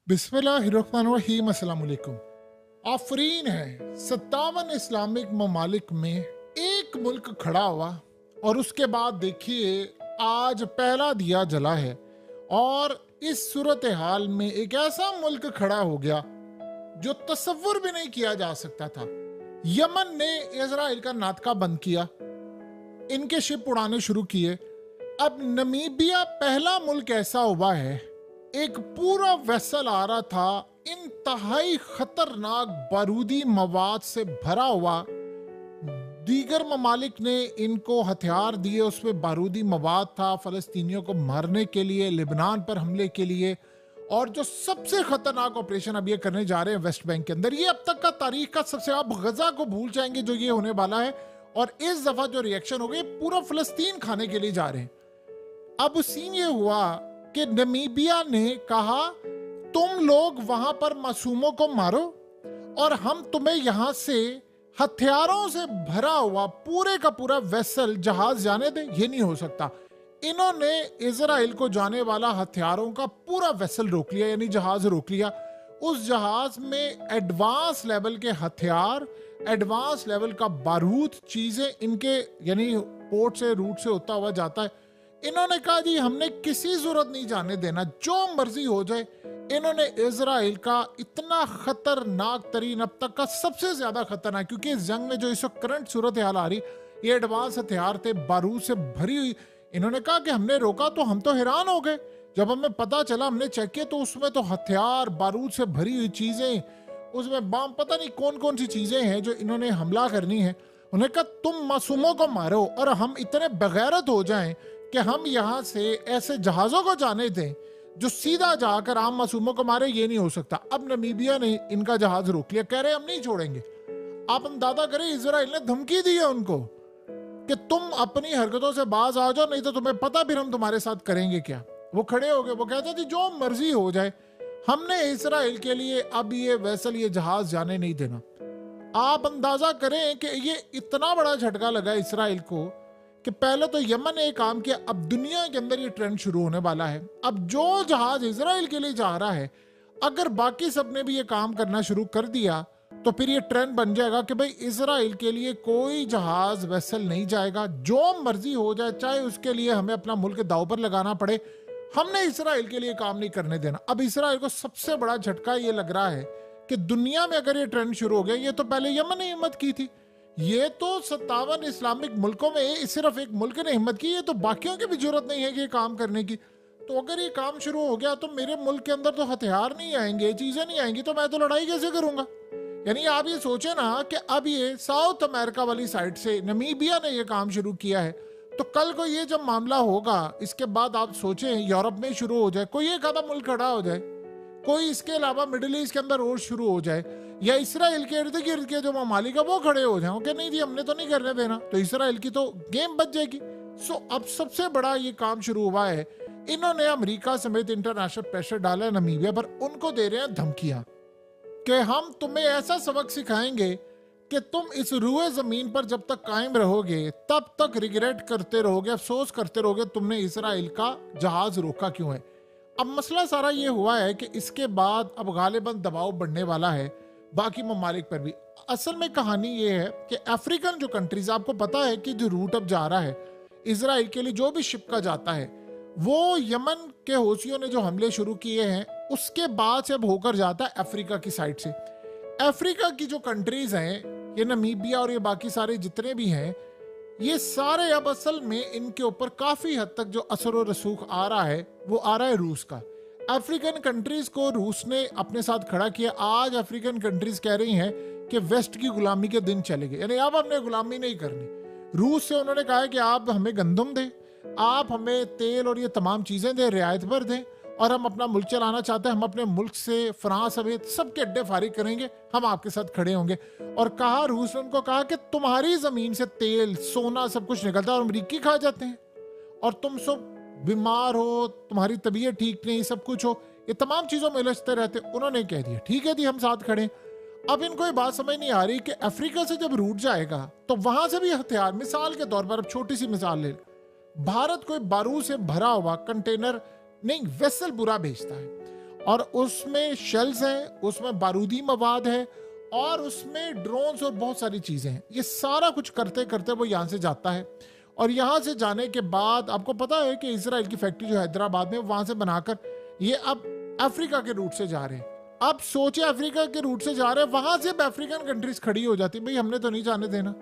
बिस्मिल्लाहिर्रहमानिर्रहीम। अस्सलाम वालेकुम। आफरीन है 57 इस्लामिक ममालिक में एक मुल्क खड़ा हुआ और उसके बाद देखिए आज पहला दिया जला है और इस सूरत हाल में एक ऐसा मुल्क खड़ा हो गया जो तसव्वुर भी नहीं किया जा सकता था। यमन ने इजराइल का नाटका बंद किया, इनके शिप उड़ाने शुरू किए। अब नमीबिया पहला मुल्क ऐसा हुआ है, एक पूरा वेसल आ रहा था इंतहाई खतरनाक बारूदी मवाद से भरा हुआ। दीगर ममालिक ने इनको हथियार दिए, उसमें बारूदी मवाद था फलस्तीनियों को मारने के लिए, लेबनान पर हमले के लिए। और जो सबसे खतरनाक ऑपरेशन अब ये करने जा रहे हैं वेस्ट बैंक के अंदर, ये अब तक का तारीख का सबसे, आप गजा को भूल जाएंगे जो ये होने वाला है। और इस दफा जो रिएक्शन हो गई पूरा फलस्तीन खाने के लिए जा रहे हैं। अब सीन ये हुआ कि नमीबिया ने कहा तुम लोग वहां पर मासूमों को मारो और हम तुम्हें यहां से हथियारों से भरा हुआ पूरे का पूरा वेसल जहाज जाने दें। ये नहीं हो सकता। इन्होंने इजराइल को जाने वाला हथियारों का पूरा वेसल रोक लिया, यानी जहाज रोक लिया। उस जहाज में एडवांस लेवल के हथियार, एडवांस लेवल का बारूद, चीजें इनके यानी पोर्ट से रूट से होता हुआ जाता है। इन्होंने कहा जी हमने किसी जरूरत नहीं जाने देना, जो मर्जी हो जाए। इन्होंने इजराइल का इतना खतरनाक तरीन, अब तक का सबसे ज्यादा खतरनाक, क्योंकि इस जंग में जो इस वक्त करंट सूरत हाल आ रही, ये एडवांस हथियार थे बारूद से भरी हुई। इन्होंने कहा कि हमने रोका तो हम तो हैरान हो गए जब हमें पता चला, हमने चेक किया तो उसमें तो हथियार, बारूद से भरी हुई चीजें, उसमें बम, पता नहीं कौन कौन सी चीजें हैं जो इन्होंने हमला करनी है। उन्होंने कहा तुम मासूमों को मारो और हम इतने बगैरत हो जाएं कि हम यहां से ऐसे जहाजों को जाने दें जो सीधा जाकर आम मासूमों को मारे। ये नहीं हो सकता। अब नमीबिया ने इनका जहाज रोक लिया, कह रहे हम नहीं छोड़ेंगे। आप अंदाजा करें, इजराइल ने धमकी दी है उनको कि तुम अपनी हरकतों से बाज आ जाओ, नहीं तो तुम्हें पता फिर हम तुम्हारे साथ करेंगे क्या। वो खड़े हो गए, वो कहते थे जो मर्जी हो जाए, हमने इजराइल के लिए अब ये वैसल, ये जहाज जाने नहीं देना। आप अंदाजा करें कि ये इतना बड़ा झटका लगा इजराइल को कि पहले तो यमन ने काम किया, अब दुनिया के अंदर ये ट्रेंड शुरू होने वाला है। अब जो जहाज इजराइल के लिए जा रहा है, अगर बाकी सब ने भी ये काम करना शुरू कर दिया तो फिर ये ट्रेंड बन जाएगा कि भाई इजराइल के लिए कोई जहाज वेसल नहीं जाएगा, जो मर्जी हो जाए, चाहे उसके लिए हमें अपना मुल्क दांव पर लगाना पड़े, हमने इजराइल के लिए काम नहीं करने देना। अब इजराइल को सबसे बड़ा झटका ये लग रहा है कि दुनिया में अगर ये ट्रेंड शुरू हो गया, ये तो पहले यमन ने हिम्मत की थी, ये तो 57 इस्लामिक मुल्कों में सिर्फ एक मुल्क ने हिम्मत की, ये तो बाकियों की भी जरूरत नहीं है कि ये काम करने की। तो अगर ये काम शुरू हो गया तो मेरे मुल्क के अंदर तो हथियार नहीं आएंगे, चीजें नहीं आएंगी, तो मैं तो लड़ाई कैसे करूंगा। यानी आप ये सोचे ना कि अब ये साउथ अमेरिका वाली साइड से नमीबिया ने ये काम शुरू किया है, तो कल को ये जब मामला होगा, इसके बाद आप सोचें यूरोप में शुरू हो जाए, कोई एक आधा मुल्क खड़ा हो जाए, कोई इसके अलावा मिडिल ईस्ट के अंदर और शुरू हो जाए, या इसराइल के इर्द गिर्द के जो ममालिक है वो खड़े हो जाए कि नहीं जी हमने तो नहीं करने देना, तो इसराइल की तो गेम बच जाएगी। सो अब सबसे बड़ा ये काम शुरू हुआ है, इन्होंने अमेरिका समेत इंटरनेशनल प्रेशर डाला है नमीबिया पर, उनको दे रहे हैं धमकियां कि हम तुम्हें ऐसा सबक सिखाएंगे कि तुम इस रुए जमीन पर जब तक कायम रहोगे तब तक रिग्रेट करते रहोगे, अफसोस करते रहोगे तुमने इसराइल का जहाज रोका क्यों है। अब मसला सारा ये हुआ है कि इसके बाद अब गालिबन दबाव बढ़ने वाला है बाकी ममालिक पर भी। असल में कहानी ये है कि अफ्रीकन जो कंट्रीज, आपको पता है कि जो रूट अब जा रहा है इजराइल के लिए, जो भी शिप का जाता है, वो यमन के हौसियों ने जो हमले शुरू किए हैं उसके बाद से अब होकर जाता है अफ्रीका की साइड से। अफ्रीका की जो कंट्रीज हैं, ये नमीबिया और ये बाकी सारे जितने भी हैं, ये सारे अब असल में इनके ऊपर काफी हद तक जो असर और रसूख आ रहा है वो आ रहा है रूस का। अफ्रीकन कंट्रीज को रूस ने अपने साथ खड़ा किया। आज अफ्रीकन कंट्रीज कह रही हैं कि वेस्ट की गुलामी के दिन चले गए, यानी अब हमने गुलामी नहीं करनी। रूस से उन्होंने कहा है कि आप हमें गंदम दें, आप हमें तेल और ये तमाम चीजें दें, रियायत पर दें, और हम अपना मुल्क चलाना चाहते हैं, हम अपने मुल्क से फ्रांस समेत सबके अड्डे फारिग करेंगे, हम आपके साथ खड़े होंगे। और कहा, रूस ने उनको कहा कि तुम्हारी जमीन से तेल, सोना सब कुछ निकलता है और अमरीकी खा जाते हैं, और तुम सब बीमार हो, तुम्हारी तबीयत ठीक नहीं, सब कुछ हो, ये तमाम चीजों में उलझते रहते। उन्होंने कह दिया ठीक है जी हम साथ खड़े। अब इनको ये बात समझ नहीं आ रही कि अफ्रीका से जब रूट जाएगा तो वहां से भी हथियार, मिसाल के तौर पर, अब छोटी सी मिसाल ले, भारत कोई बारूद से भरा हुआ कंटेनर नहीं, वेसल बुरा भेजता है और उसमें शेल्स हैं, उसमें बारूदी मवाद है और उसमें ड्रोन्स और बहुत सारी चीजें हैं। ये सारा कुछ करते करते वो यहाँ से जाता है और यहाँ से जाने के बाद आपको पता है कि इसराइल की फैक्ट्री जो हैदराबाद में, वहां से बनाकर ये अब अफ्रीका के रूट से जा रहे हैं। अब सोचे अफ्रीका के रूट से जा रहे हैं, वहां से अब अफ्रीकन कंट्रीज खड़ी हो जाती, भाई हमने तो नहीं जाने देना।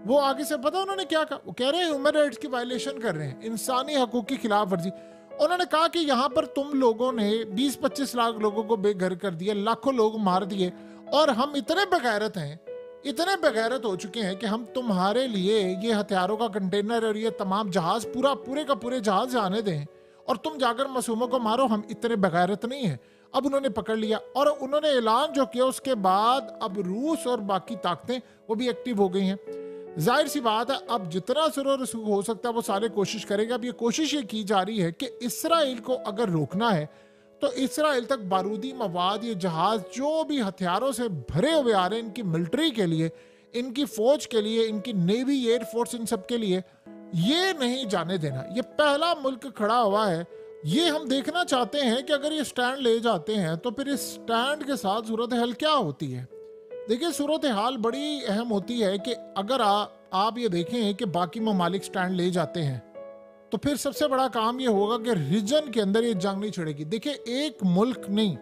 वो आगे से पता उन्होंने क्या कहा, वो कह रहे हैं ह्यूमन राइट्स की वायलेशन कर रहे हैं, इंसानी हकूक की खिलाफ वर्जी। उन्होंने कहा कि यहाँ पर तुम लोगों ने 20-25 लाख लोगों को बेघर कर दिया, लाखों लोग मार दिए और हम इतने बेगैरत हैं, इतने बेगैरत हो चुके हैं कि हम तुम्हारे लिए ये हथियारों का कंटेनर और ये तमाम जहाज पूरे का पूरे जहाज जाने दें और तुम जाकर मासूमों को मारो, हम इतने बेगैरत नहीं है। अब उन्होंने पकड़ लिया और उन्होंने ऐलान जो किया उसके बाद अब रूस और बाकी ताकतें वो भी एक्टिव हो गई हैं। जाहिर सी बात है अब जितना सुर और रसूख हो सकता है वो सारे कोशिश करेंगे। अब ये कोशिश ये की जा रही है कि इसराइल को अगर रोकना है तो इसराइल तक बारूदी मवाद, ये जहाज जो भी हथियारों से भरे हुए आ रहे हैं इनकी मिलिट्री के लिए, इनकी फौज के लिए, इनकी नेवी, एयरफोर्स, इन सब के लिए, ये नहीं जाने देना। ये पहला मुल्क खड़ा हुआ है। ये हम देखना चाहते हैं कि अगर ये स्टैंड ले जाते हैं तो फिर इस स्टैंड के साथ सूरत हाल क्या होती है। देखिए सूरत हाल बड़ी अहम होती है कि अगर आप ये देखें कि बाकी ममालिक स्टैंड ले जाते हैं तो फिर सबसे बड़ा काम ये होगा कि रीजन के अंदर ये जंग नहीं छिड़ेगी। देखिए एक मुल्क नहीं,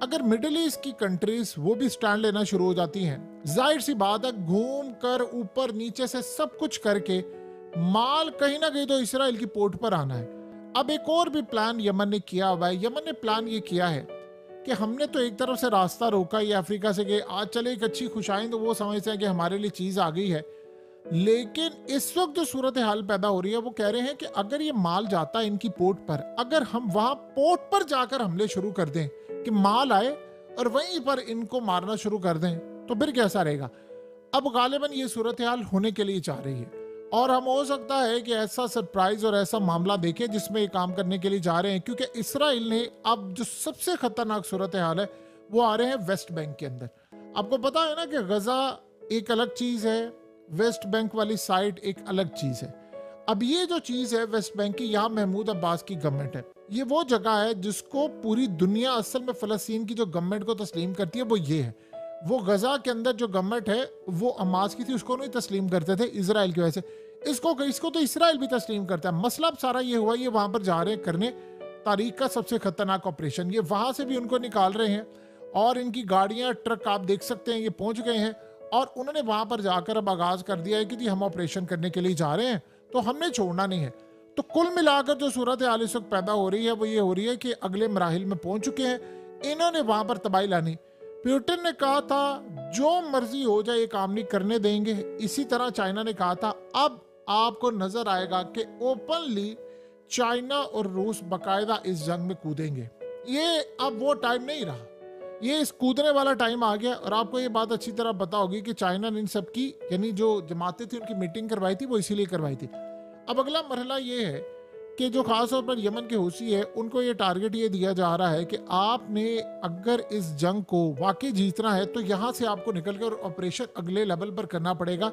अगर मिडिल ईस्ट की कंट्रीज वो भी स्टैंड लेना शुरू हो जाती हैं, जाहिर सी बात है घूम कर ऊपर नीचे से सब कुछ करके माल कहीं ना कहीं तो इसराइल की पोर्ट पर आना है। अब एक और भी प्लान यमन ने किया हुआ है। यमन ने प्लान ये किया है कि हमने तो एक तरफ से रास्ता रोका, ये अफ्रीका से गए, आज चले एक अच्छी खुशाइन, तो वो समझते हैं कि हमारे लिए चीज आ गई है। लेकिन इस वक्त जो सूरत हाल पैदा हो रही है वो कह रहे हैं कि अगर ये माल जाता है इनकी पोर्ट पर, अगर हम वहां पोर्ट पर जाकर हमले शुरू कर दें कि माल आए और वहीं पर इनको मारना शुरू कर दें तो फिर कैसा रहेगा। अब गालिबन ये सूरत हाल होने के लिए चाह रही है और हम हो सकता है कि ऐसा सरप्राइज और ऐसा मामला देखें जिसमें ये काम करने के लिए जा रहे हैं, क्योंकि इसराइल ने अब जो सबसे खतरनाक सूरत हाल है वो आ रहे हैं वेस्ट बैंक के अंदर। आपको पता है ना कि गजा एक अलग चीज है, वेस्ट बैंक वाली साइड एक अलग चीज है। अब ये जो चीज है वेस्ट बैंक की, यहाँ महमूद अब्बास की गवर्नमेंट है। ये वो जगह है जिसको पूरी दुनिया असल में फलस्तीन की जो गवर्नमेंट को तस्लीम करती है वो ये है। वो गजा के अंदर जो गवर्नमेंट है वो अमास की थी, उसको नहीं तस्लीम करते थे इसराइल की वजह से। इसको तो इसराइल भी तस्लीम करता है। मसला सारा ये हुआ, ये वहां पर जा रहे हैं करने तारीख का सबसे खतरनाक ऑपरेशन। ये वहां से भी उनको निकाल रहे हैं और इनकी गाड़ियां, ट्रक आप देख सकते हैं ये पहुंच गए हैं और उन्होंने वहां पर जाकर अब आगाज कर दिया है कि जी हम ऑपरेशन करने के लिए जा रहे हैं तो हमने छोड़ना नहीं है। तो कुल मिलाकर जो सूरत हाल इस वक्त पैदा हो रही है वो ये हो रही है कि अगले मराहिल में पहुंच चुके हैं, इन्होंने वहां पर तबाही लानी। पुतिन ने कहा था जो मर्जी हो जाए ये काम नहीं करने देंगे। इसी तरह चाइना ने कहा था। अब आपको नजर आएगा कि ओपनली चाइना और रूस बकायदा इस जंग में कूदेंगे। ये अब वो टाइम नहीं रहा, ये इस कूदने वाला टाइम आ गया। और आपको ये बात अच्छी तरह पता होगी कि चाइना ने इन सब की, यानी जो जमातें थी उनकी मीटिंग करवाई थी, वो इसीलिए करवाई थी। अब अगला मरहला ये है कि जो खास तौर पर यमन के हूसी है उनको ये टारगेट ये दिया जा रहा है कि आपने अगर इस जंग को वाकई जीतना है तो यहाँ से आपको निकलकर ऑपरेशन अगले लेवल पर करना पड़ेगा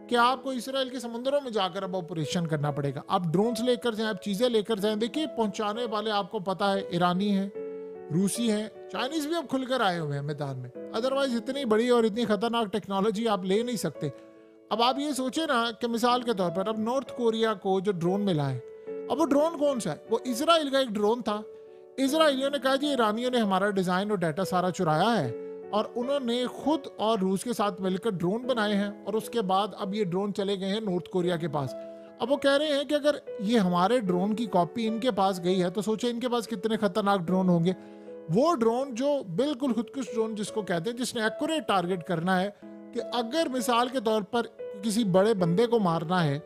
कि आपको इसराइल के समुद्रों में जाकर अब ऑपरेशन करना पड़ेगा। आप ड्रोन्स लेकर जाएं, आप चीजें लेकर जाएं। देखिए पहुंचाने वाले आपको पता है ईरानी हैं, रूसी हैं, चाइनीज भी अब खुलकर आए हुए हैं मैदान में। अदरवाइज इतनी बड़ी और इतनी खतरनाक टेक्नोलॉजी आप ले नहीं सकते। अब आप ये सोचे ना कि मिसाल के तौर पर अब नॉर्थ कोरिया को जो ड्रोन मिला है, अब वो ड्रोन कौन सा है? वो इसराइल का एक ड्रोन था। इसराइलियों ने कहा जी ईरानियों ने हमारा डिजाइन और डाटा सारा चुराया है और उन्होंने खुद और रूस के साथ मिलकर ड्रोन बनाए हैं और उसके बाद अब ये ड्रोन चले गए हैं नॉर्थ कोरिया के पास। अब वो कह रहे हैं कि अगर ये हमारे ड्रोन की कॉपी इनके पास गई है तो सोचे इनके पास कितने खतरनाक ड्रोन होंगे। वो ड्रोन जो बिल्कुल खुदकुश ड्रोन जिसको कहते हैं, जिसने एक्यूरेट टारगेट करना है कि अगर मिसाल के तौर पर किसी बड़े बंदे को मारना है,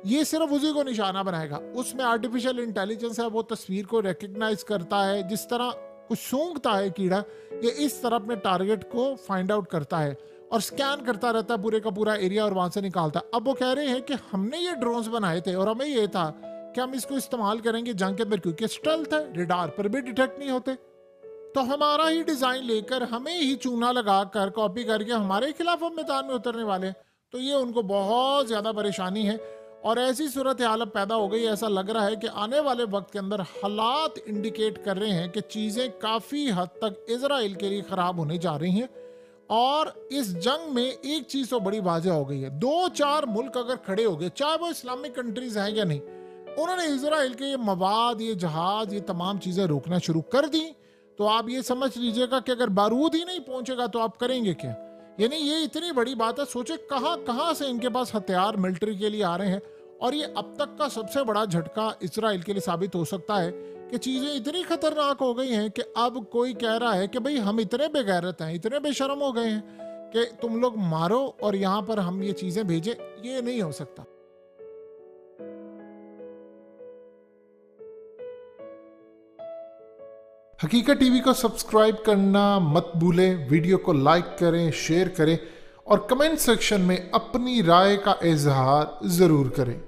ये सिर्फ उसी को निशाना बनाएगा। उसमें आर्टिफिशियल इंटेलिजेंस है, वो तस्वीर को रिकग्नाइज करता है, जिस तरह कुछ सूंघता है कीड़ा, ये इस तरह अपने टारगेट को फाइंड आउट करता है और स्कैन करता रहता है पूरे का पूरा एरिया और वहां से निकालता है। अब वो कह रहे हैं कि हमने ये ड्रोन्स बनाए थे और हमें ये था कि हम इसको इस्तेमाल करेंगे जंग के अंदर, क्योंकि स्टेल्थ है, रडार पर भी डिटेक्ट नहीं होते। तो हमारा ही डिजाइन लेकर हमें ही चूना लगाकर कॉपी करके हमारे खिलाफ हम मैदान में उतरने वाले हैं। तो ये उनको बहुत ज्यादा परेशानी है और ऐसी सूरत हालत पैदा हो गई, ऐसा लग रहा है कि आने वाले वक्त के अंदर हालात इंडिकेट कर रहे हैं कि चीज़ें काफ़ी हद तक इजराइल के लिए ख़राब होने जा रही हैं। और इस जंग में एक चीज़ तो बड़ी वाजह हो गई है, 2-4 मुल्क अगर खड़े हो गए, चाहे वो इस्लामिक कंट्रीज हैं या नहीं, उन्होंने इजराइल के ये मवाद, ये जहाज, ये तमाम चीज़ें रोकना शुरू कर दी, तो आप ये समझ लीजिएगा कि अगर बारूद ही नहीं पहुंचेगा तो आप करेंगे क्या। यानी ये इतनी बड़ी बात है। सोचे कहाँ कहाँ से इनके पास हथियार मिलिट्री के लिए आ रहे हैं। और ये अब तक का सबसे बड़ा झटका इजराइल के लिए साबित हो सकता है कि चीज़ें इतनी खतरनाक हो गई हैं कि अब कोई कह रहा है कि भाई हम इतने बेगैरत हैं, इतने बेशर्म हो गए हैं कि तुम लोग मारो और यहाँ पर हम ये चीज़ें भेजें। ये नहीं हो सकता। हकीकत टीवी को सब्सक्राइब करना मत भूलें, वीडियो को लाइक करें, शेयर करें और कमेंट सेक्शन में अपनी राय का इजहार ज़रूर करें।